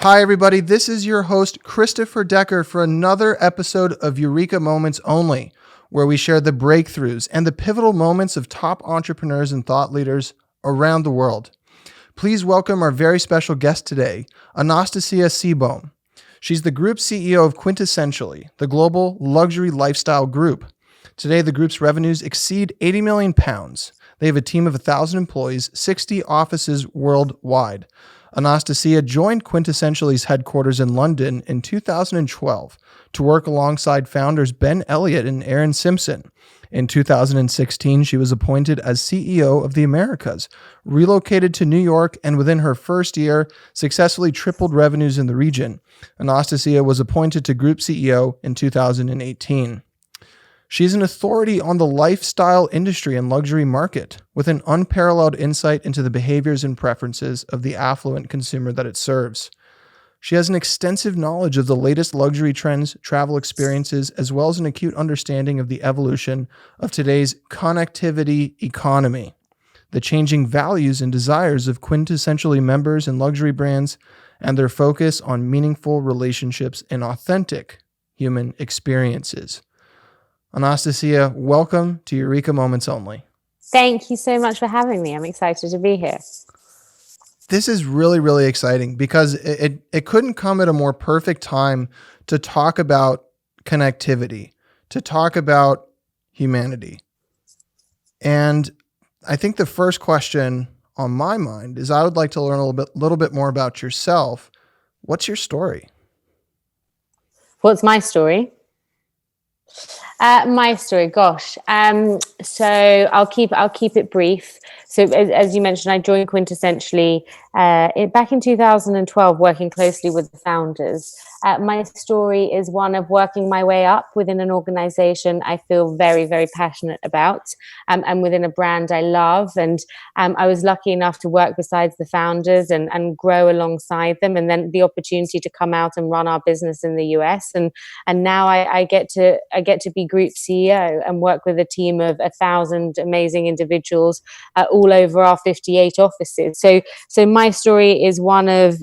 Hi, everybody. This is your host, Christopher Decker, for another episode of Eureka Moments Only, where we share the breakthroughs and the pivotal moments of top entrepreneurs and thought leaders around the world. Please welcome our very special guest today, Annastasia Seebohm. She's the group CEO of Quintessentially, the global luxury lifestyle group. Today, the group's revenues exceed 80 million pounds. They have a team of 1,000 employees, 60 offices worldwide. Annastasia joined Quintessentially's headquarters in London in 2012 to work alongside founders Ben Elliot and Simpson. In 2016, she was appointed as CEO of the Americas, relocated to New York, and within her first year, successfully tripled revenues in the region. Annastasia was appointed to Group CEO in 2018. She's an authority on the lifestyle industry and luxury market, with an unparalleled insight into the behaviors and preferences of the affluent consumer that it serves. She has an extensive knowledge of the latest luxury trends, travel experiences, as well as an acute understanding of the evolution of today's connectivity economy, the changing values and desires of quintessentially members and luxury brands, and their focus on meaningful relationships and authentic human experiences. Annastasia, welcome to Eureka Moments Only. Thank you so much for having me. I'm excited to be here. This is really, really exciting because it couldn't come at a more perfect time to talk about connectivity, to talk about humanity. And I think the first question on my mind is I would like to learn a little bit more about yourself. What's your story? What's my story? My story, gosh. So I'll keep it brief. So as you mentioned, I joined Quintessentially back in 2012, working closely with the founders. My story is one of working my way up within an organization I feel very, very passionate about, and within a brand I love. And I was lucky enough to work besides the founders and grow alongside them. And then the opportunity to come out and run our business in the US. And now I get to be group CEO and work with a team of 1,000 amazing individuals all over our 58 offices. So my story is one of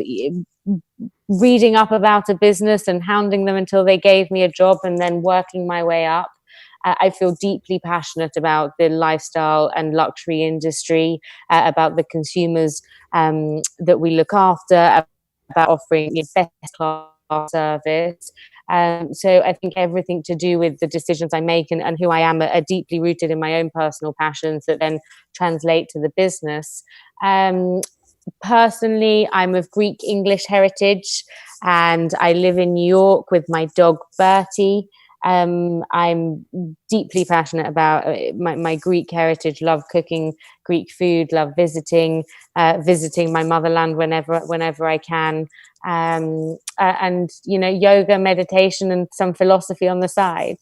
reading up about a business and hounding them until they gave me a job and then working my way up. I feel deeply passionate about the lifestyle and luxury industry, about the consumers that we look after, about offering best class service. So I think everything to do with the decisions I make and who I am are deeply rooted in my own personal passions that then translate to the business. Personally, I'm of Greek English heritage and I live in New York with my dog Bertie. I'm deeply passionate about my Greek heritage, love cooking Greek food, love visiting my motherland whenever I can. And yoga, meditation, and some philosophy on the side.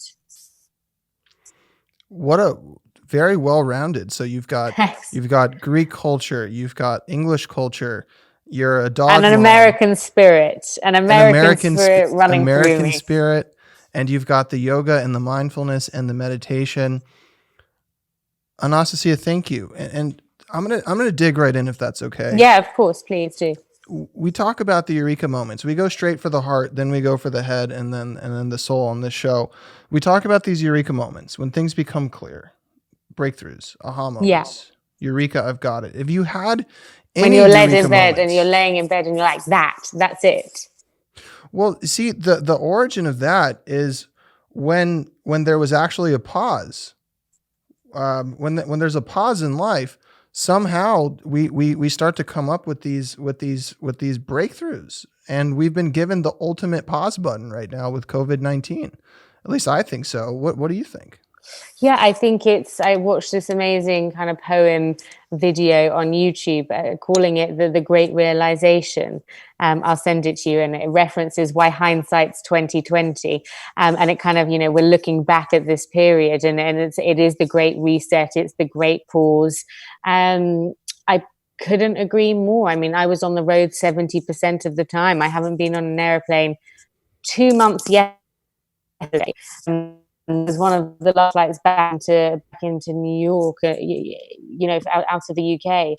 What a very well-rounded. So you've got Greek culture, you've got English culture, you're a dog and an mom, American spirit, American spirit, and you've got the yoga and the mindfulness and the meditation. Annastasia, thank you. And I'm gonna dig right in if that's okay. Yeah, of course, please do. We talk about the Eureka moments. We go straight for the heart, then we go for the head, and then the soul on this show. We talk about these Eureka moments when things become clear, breakthroughs, aha moments. Yeah. Eureka, I've got it. If you had any when you're laid in bed moments, and you're laying in bed and you're like, that's it. Well, see, the origin of that is when there was actually a pause. When there's a pause in life, somehow we start to come up with these breakthroughs, and we've been given the ultimate pause button right now with COVID-19. At least I think so. What do you think? Yeah, I think I watched this amazing kind of poem video on YouTube calling it the Great Realization. I'll send it to you, and it references why hindsight's 2020. And it kind of, we're looking back at this period, and it is the great reset. It's the great pause. I couldn't agree more. I mean, I was on the road 70% of the time. I haven't been on an airplane 2 months yesterday. It was one of the last flights back into New York, out of the UK.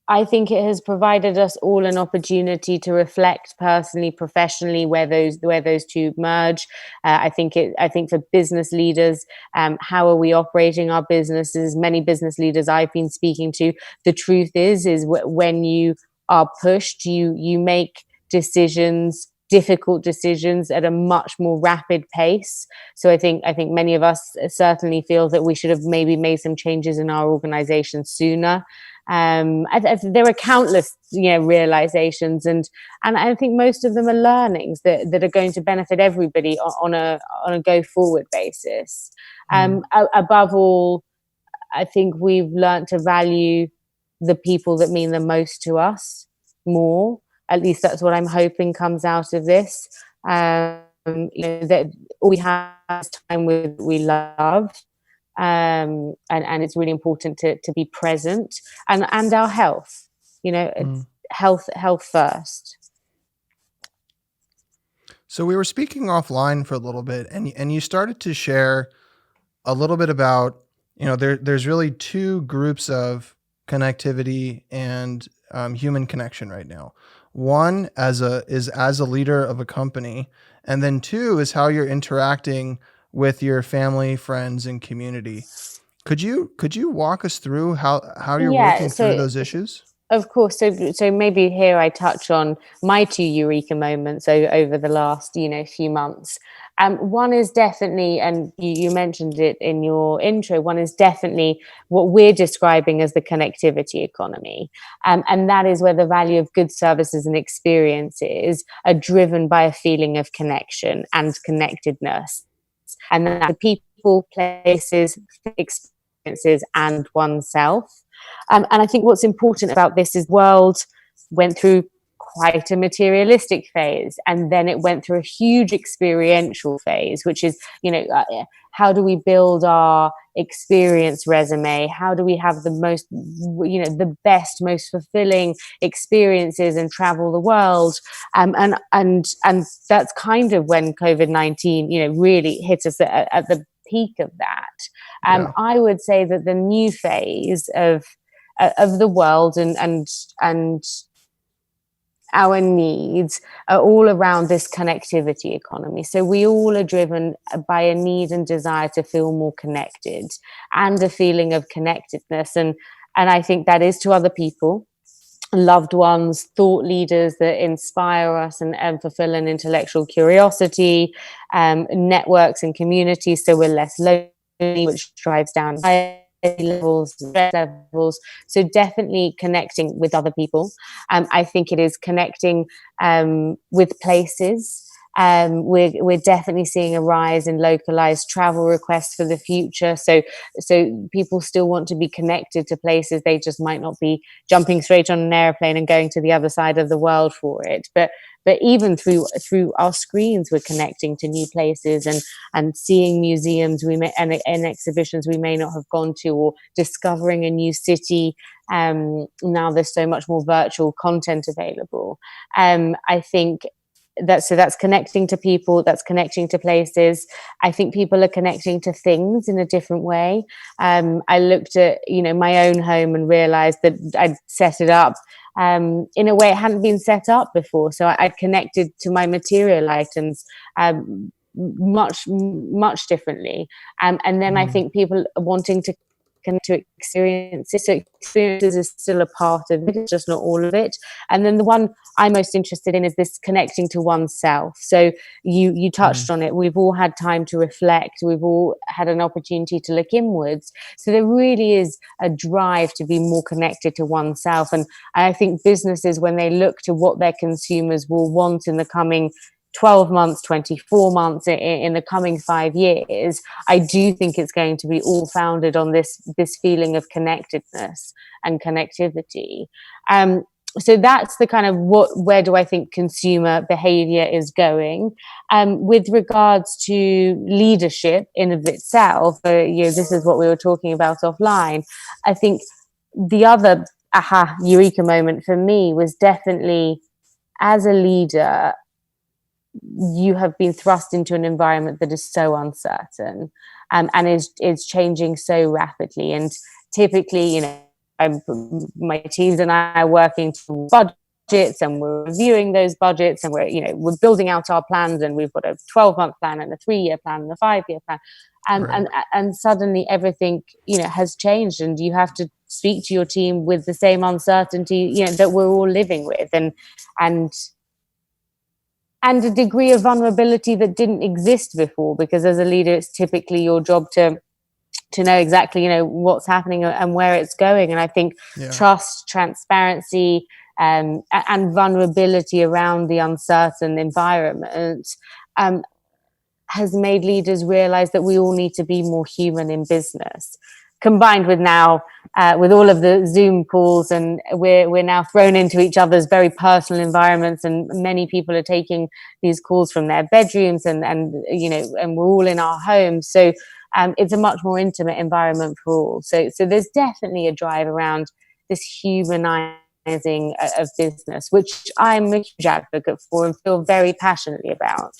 I think it has provided us all an opportunity to reflect personally, professionally, where those two merge. I think for business leaders, how are we operating our businesses? Many business leaders I've been speaking to, the truth is when you are pushed, you make decisions, difficult decisions at a much more rapid pace. So I think many of us certainly feel that we should have maybe made some changes in our organization sooner. There are countless, realizations, and I think most of them are learnings that are going to benefit everybody on a go forward basis. Above all, I think we've learned to value the people that mean the most to us more. At least that's what I'm hoping comes out of this. That all we have is time with we love, and it's really important to be present, and our health. It's health first. So we were speaking offline for a little bit, and you started to share a little bit about, there's really two groups of connectivity and human connection right now. One is as a leader of a company, and then two is how you're interacting with your family, friends, and community. Could you walk us through how you're Yeah, working through those issues? of course. So maybe here I touch on my two eureka moments over the last, few months. One is definitely, and you mentioned it in your intro, one is definitely what we're describing as the connectivity economy. And that is where the value of good services and experiences are driven by a feeling of connection and connectedness. And that the people, places, experiences, and oneself. And I think what's important about this is world went through quite a materialistic phase, and then it went through a huge experiential phase, which is, how do we build our experience resume? How do we have the most, the best, most fulfilling experiences and travel the world? And that's kind of when COVID-19, really hit us at the peak of that. Yeah. I would say that the new phase of the world and our needs are all around this connectivity economy. So we all are driven by a need and desire to feel more connected, and a feeling of connectedness. And I think that is to other people, loved ones, thought leaders that inspire us and fulfill an intellectual curiosity, networks and communities, so we're less lonely, which drives down levels, stress levels. So definitely connecting with other people. I think it is connecting with places. We're definitely seeing a rise in localized travel requests for the future. So people still want to be connected to places. They just might not be jumping straight on an airplane and going to the other side of the world for it. But even through our screens, we're connecting to new places and seeing museums and exhibitions we may not have gone to, or discovering a new city. Now there's so much more virtual content available. I think that's connecting to people, that's connecting to places. I think people are connecting to things in a different way. I looked at my own home and realized that I'd set it up in a way it hadn't been set up before. So I'd connected to my material items much differently. And then I think people are wanting to connect to experiences. So experiences is still a part of it, it's just not all of it. And then the one I'm most interested in is this connecting to oneself. So you touched on it. We've all had time to reflect. We've all had an opportunity to look inwards. So there really is a drive to be more connected to oneself. And I think businesses, when they look to what their consumers will want in the coming 12 months, 24 months, in the coming 5 years, I do think it's going to be all founded on this feeling of connectedness and connectivity. So that's the kind of where do I think consumer behavior is going. With regards to leadership in of itself, this is what we were talking about offline. I think the other eureka moment for me was definitely, as a leader, you have been thrust into an environment that is so uncertain, and is changing so rapidly. And typically, my teams and I are working to budgets, and we're reviewing those budgets, and we're building out our plans, and we've got a 12-month plan and a 3-year plan and a 5-year plan. And suddenly everything, has changed, and you have to speak to your team with the same uncertainty, that we're all living with, and a degree of vulnerability that didn't exist before, because as a leader, it's typically your job to know exactly, what's happening and where it's going. And I think trust, transparency, and vulnerability around the uncertain environment has made leaders realize that we all need to be more human in business. Combined with now, with all of the Zoom calls, and we're now thrown into each other's very personal environments, and many people are taking these calls from their bedrooms, and we're all in our homes. So it's a much more intimate environment for all. So there's definitely a drive around this humanizing of business, which I'm a huge advocate for and feel very passionately about.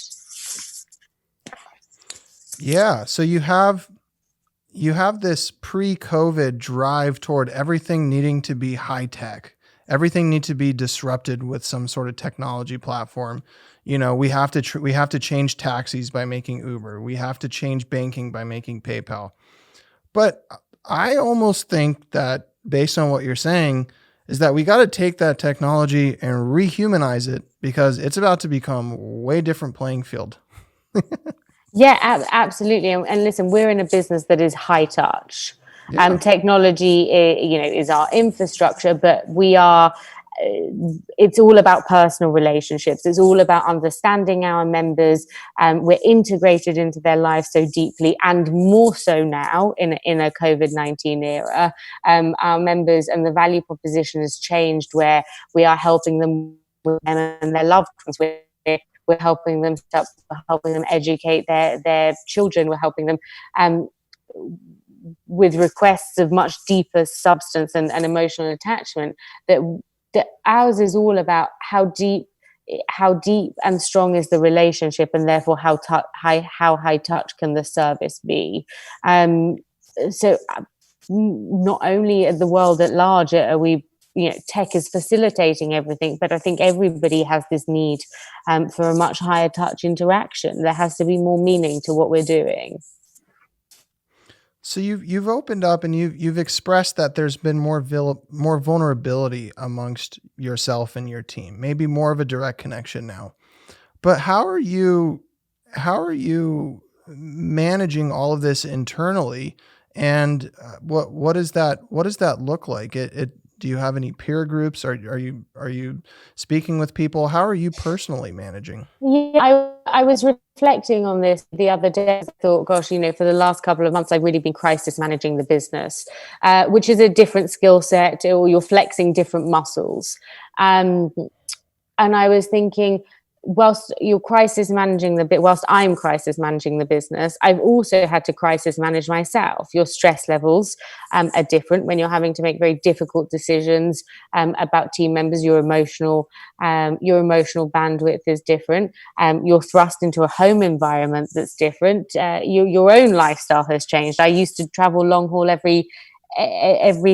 Yeah. So you have this pre-COVID drive toward everything needing to be high tech. Everything needs to be disrupted with some sort of technology platform. We have to change taxis by making Uber. We have to change banking by making PayPal. But I almost think that, based on what you're saying, is that we got to take that technology and rehumanize it, because it's about to become a way different playing field. Yeah, absolutely. And listen, we're in a business that is high touch. Yeah. Technology, is our infrastructure, but it's all about personal relationships. It's all about understanding our members. We're integrated into their lives so deeply, and more so now in a COVID-19 era. Our members and the value proposition has changed, where we are helping them with them and their loved ones. We're helping them educate their children. We're helping them with requests of much deeper substance and emotional attachment. That ours is all about how deep and strong is the relationship, and therefore how high touch can the service be. So not only at the world at large are we, tech is facilitating everything, but I think everybody has this need for a much higher touch interaction. There has to be more meaning to what we're doing. So you've opened up, and you've expressed that there's been more vulnerability amongst yourself and your team, maybe more of a direct connection now. But how are you managing all of this internally? And what does that look like? Do you have any peer groups? Are you speaking with people? How are you personally managing? Yeah, I was reflecting on this the other day. I thought, gosh, for the last couple of months, I've really been crisis managing the business, which is a different skill set, or you're flexing different muscles. And I was thinking, whilst I'm crisis managing the business, I've also had to crisis manage myself. Your stress levels are different when you're having to make very difficult decisions about team members. Your emotional bandwidth is different. You're thrust into a home environment that's different. Your own lifestyle has changed. I used to travel long haul every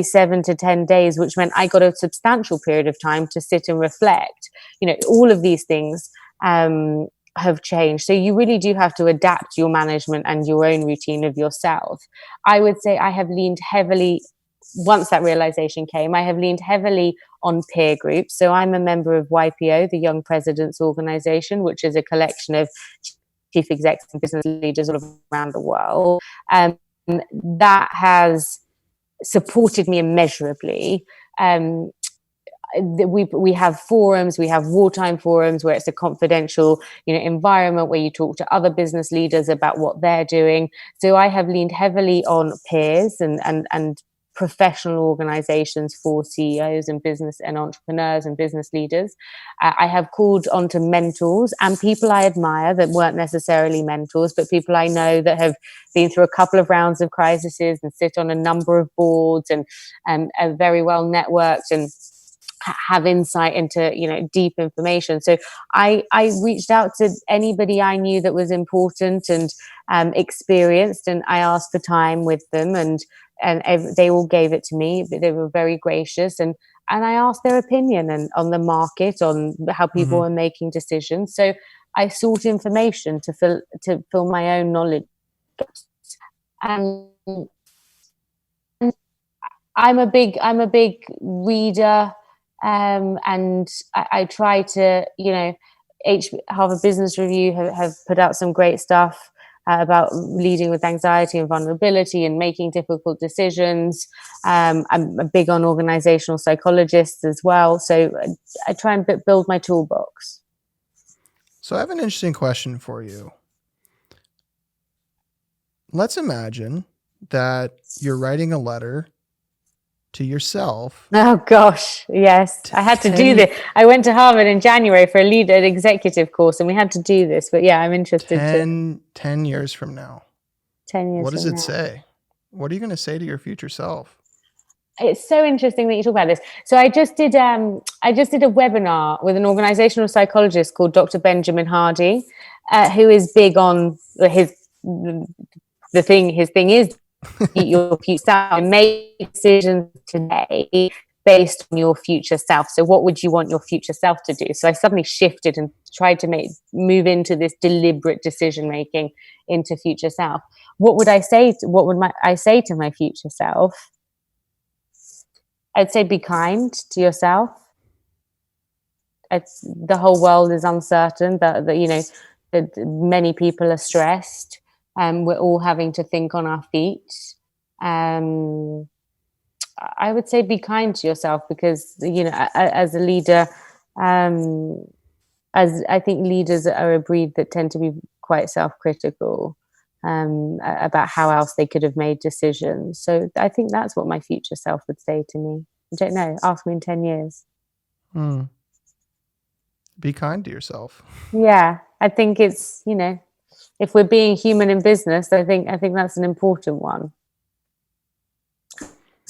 7 to 10 days, which meant I got a substantial period of time to sit and reflect. All of these things have changed. So you really do have to adapt your management and your own routine of yourself. I would say I have leaned heavily, once that realization came, I have leaned heavily on peer groups. So I'm a member of YPO, the Young Presidents Organization, which is a collection of chief execs and business leaders all around the world. That has supported me immeasurably. We have forums, we have wartime forums where it's a confidential, environment where you talk to other business leaders about what they're doing. So I have leaned heavily on peers and professional organizations for CEOs and business and entrepreneurs and business leaders. I have called onto mentors and people I admire that weren't necessarily mentors, but people I know that have been through a couple of rounds of crises and sit on a number of boards and are very well networked and have insight into, deep information. So I reached out to anybody I knew that was important and experienced, and I asked for time with them, and they all gave it to me. They were very gracious, and I asked their opinion and on the market, on how people were making decisions. So I sought information to fill my own knowledge gaps. And I'm a big reader, and I try to, Harvard Business Review have put out some great stuff about leading with anxiety and vulnerability and making difficult decisions. I'm big on organizational psychologists as well, so I try and build my toolbox. So I have an interesting question for you. Let's imagine that you're writing a letter to yourself. Oh gosh, yes. I had to do this. I went to Harvard in January for an executive course, and we had to do this. But yeah, I'm interested. 10 years from now. 10 years. What does it say? What are you going to say to your future self? It's so interesting that you talk about this. So I just did a webinar with an organizational psychologist called Dr. Benjamin Hardy, who is big on his thing is your future self. Make decisions today based on your future self. So what would you want your future self to do? So I suddenly shifted and tried to move into this deliberate decision making into future self. What would I say? I say to my future self? I'd say be kind to yourself. The whole world is uncertain. That many people are stressed. We're all having to think on our feet. I would say be kind to yourself, because as a leader, as I think leaders are a breed that tend to be quite self-critical about how else they could have made decisions. So I think that's what my future self would say to me. I don't know. Ask me in 10 years. Be kind to yourself. Yeah, I think it's, if we're being human in business, I think that's an important one.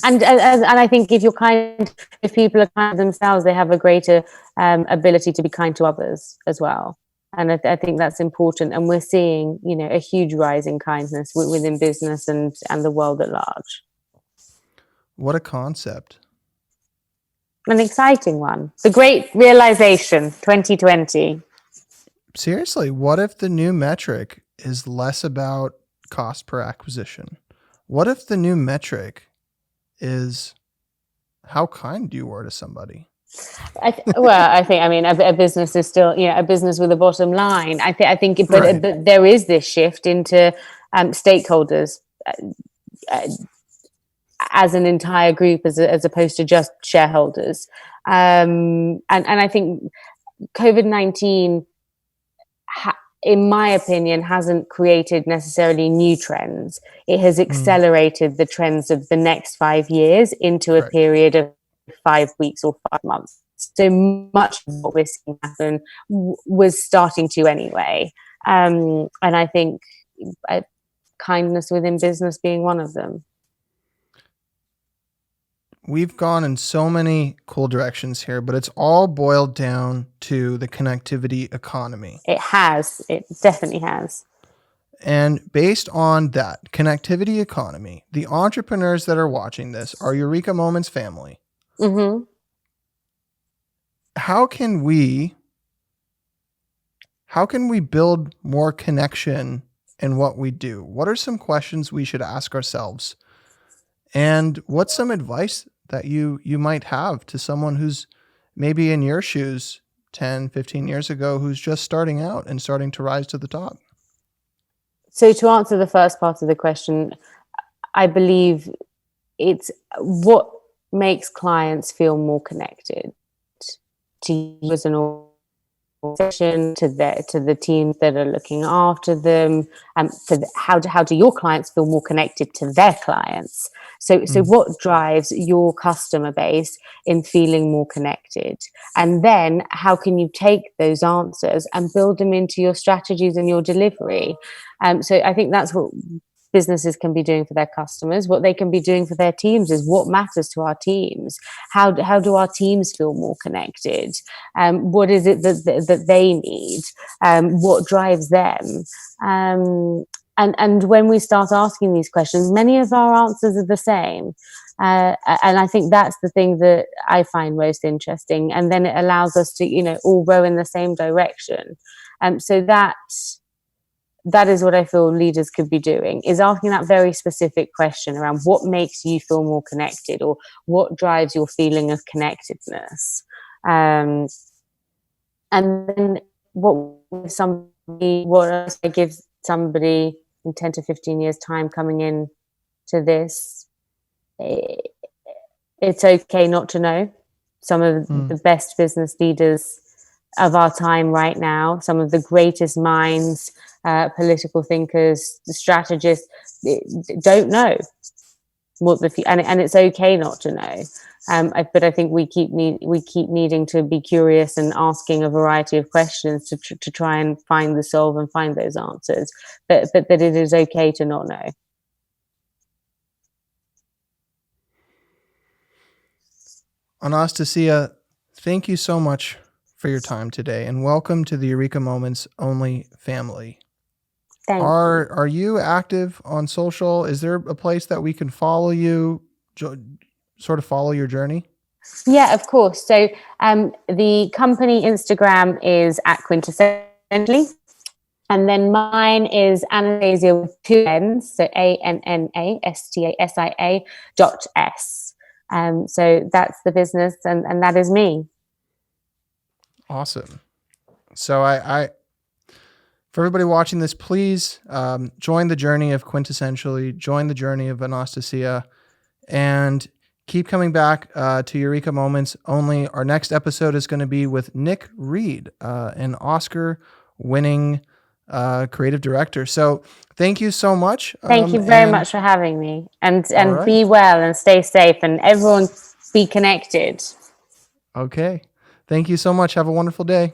And I think if people are kind to themselves, they have a greater ability to be kind to others as well. And I think that's important. And we're seeing, a huge rise in kindness within business and the world at large. What a concept. An exciting one. The great realization, 2020. Seriously, what if the new metric is less about cost per acquisition? What if the new metric is how kind you were to somebody? I mean, a business is still, a business with a bottom line. I think, but right. There is this shift into stakeholders as an entire group, as opposed to just shareholders. And I think COVID-19, in my opinion, hasn't created necessarily new trends. It has accelerated the trends of the next 5 years into a period of 5 weeks or 5 months. So much of what we're seeing happen was starting to anyway. And I think kindness within business being one of them. We've gone in so many cool directions here, but it's all boiled down to the connectivity economy. It has. It definitely has. And based on that connectivity economy, the entrepreneurs that are watching this are Eureka Moments family. Mm-hmm. How can we build more connection in what we do? What are some questions we should ask ourselves? And what's some advice that you might have to someone who's maybe in your shoes 10, 15 years ago, who's just starting out and starting to rise to the top? So to answer the first part of the question, I believe it's what makes clients feel more connected to you as an organization, to the teams that are looking after them. How do your clients feel more connected to their clients? So what drives your customer base in feeling more connected? And then how can you take those answers and build them into your strategies and your delivery? So I think that's what businesses can be doing for their customers. What they can be doing for their teams is what matters to our teams. How do our teams feel more connected? What is it that they need? What drives them? And when we start asking these questions, many of our answers are the same. And I think that's the thing that I find most interesting. And then it allows us to, all row in the same direction. So that is what I feel leaders could be doing, is asking that very specific question around what makes you feel more connected, or what drives your feeling of connectedness. And then what else I give somebody in 10 to 15 years time coming in to this, it's okay not to know. Some of the best business leaders of our time right now, some of the greatest minds, political thinkers, strategists, don't know what and it's okay not to know. But I think we keep needing to be curious and asking a variety of questions to try and find the solve and find those answers. But that it is okay to not know. Annastasia, thank you so much for your time today, and welcome to the Eureka Moments Only family. Thank you. Are you active on social? Is there a place that we can follow you, sort of follow your journey? Yeah, of course. So the company Instagram is at Quintessentially. And then mine is Annastasia with 2 N's, so ANNASTASIA.S. So that's the business, and that is me. Awesome. So I for everybody watching this, please join the journey of Quintessentially, join the journey of Annastasia, and keep coming back to Eureka Moments Only. Our next episode is going to be with Nick Reed, an Oscar-winning creative director. So thank you so much. Thank you very much for having me. And right. Be well and stay safe, and everyone be connected. Okay. Thank you so much. Have a wonderful day.